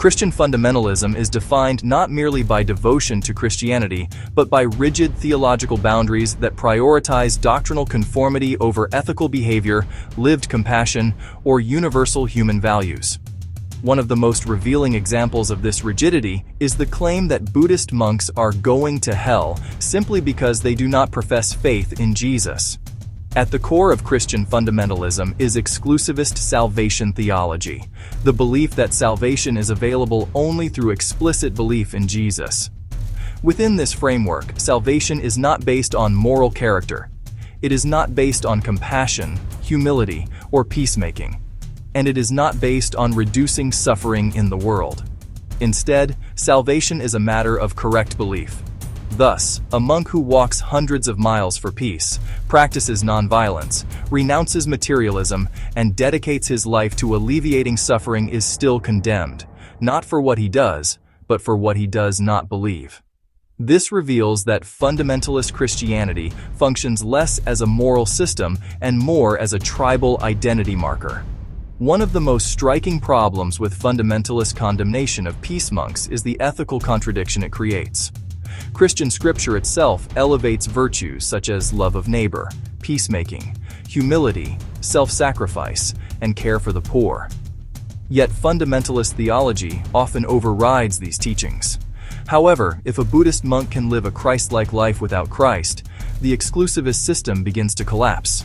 Christian fundamentalism is defined not merely by devotion to Christianity, but by rigid theological boundaries that prioritize doctrinal conformity over ethical behavior, lived compassion, or universal human values. One of the most revealing examples of this rigidity is the claim that Buddhist monks are going to hell simply because they do not profess faith in Jesus. At the core of Christian fundamentalism is exclusivist salvation theology, the belief that salvation is available only through explicit belief in Jesus. Within this framework, salvation is not based on moral character. It is not based on compassion, humility, or peacemaking. And it is not based on reducing suffering in the world. Instead, salvation is a matter of correct belief. Thus, a monk who walks hundreds of miles for peace, practices nonviolence, renounces materialism, and dedicates his life to alleviating suffering is still condemned, not for what he does, but for what he does not believe. This reveals that fundamentalist Christianity functions less as a moral system and more as a tribal identity marker. One of the most striking problems with fundamentalist condemnation of peace monks is the ethical contradiction it creates. Christian scripture itself elevates virtues such as love of neighbor, peacemaking, humility, self-sacrifice, and care for the poor. Yet fundamentalist theology often overrides these teachings. However, if a Buddhist monk can live a Christ-like life without Christ, the exclusivist system begins to collapse.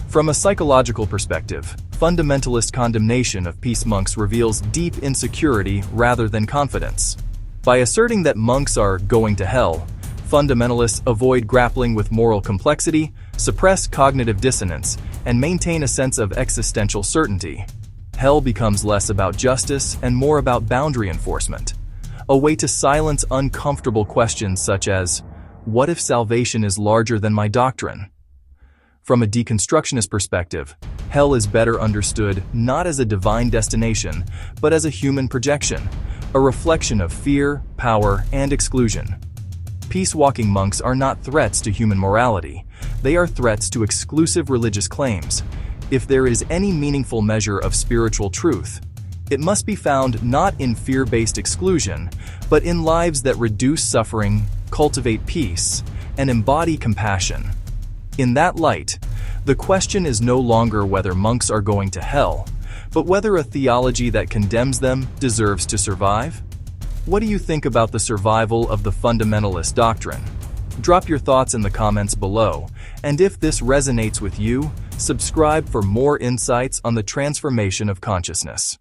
From a psychological perspective, fundamentalist condemnation of peace monks reveals deep insecurity rather than confidence. By asserting that monks are going to hell, fundamentalists avoid grappling with moral complexity, suppress cognitive dissonance, and maintain a sense of existential certainty. Hell becomes less about justice and more about boundary enforcement, a way to silence uncomfortable questions such as, what if salvation is larger than my doctrine? From a deconstructionist perspective, hell is better understood not as a divine destination, but as a human projection, a reflection of fear, power, and exclusion. Peace-walking monks are not threats to human morality. They are threats to exclusive religious claims. If there is any meaningful measure of spiritual truth, it must be found not in fear-based exclusion, but in lives that reduce suffering, cultivate peace, and embody compassion. In that light, the question is no longer whether monks are going to hell, but whether a theology that condemns them deserves to survive? What do you think about the survival of the fundamentalist doctrine? Drop your thoughts in the comments below, and if this resonates with you, subscribe for more insights on the transformation of consciousness.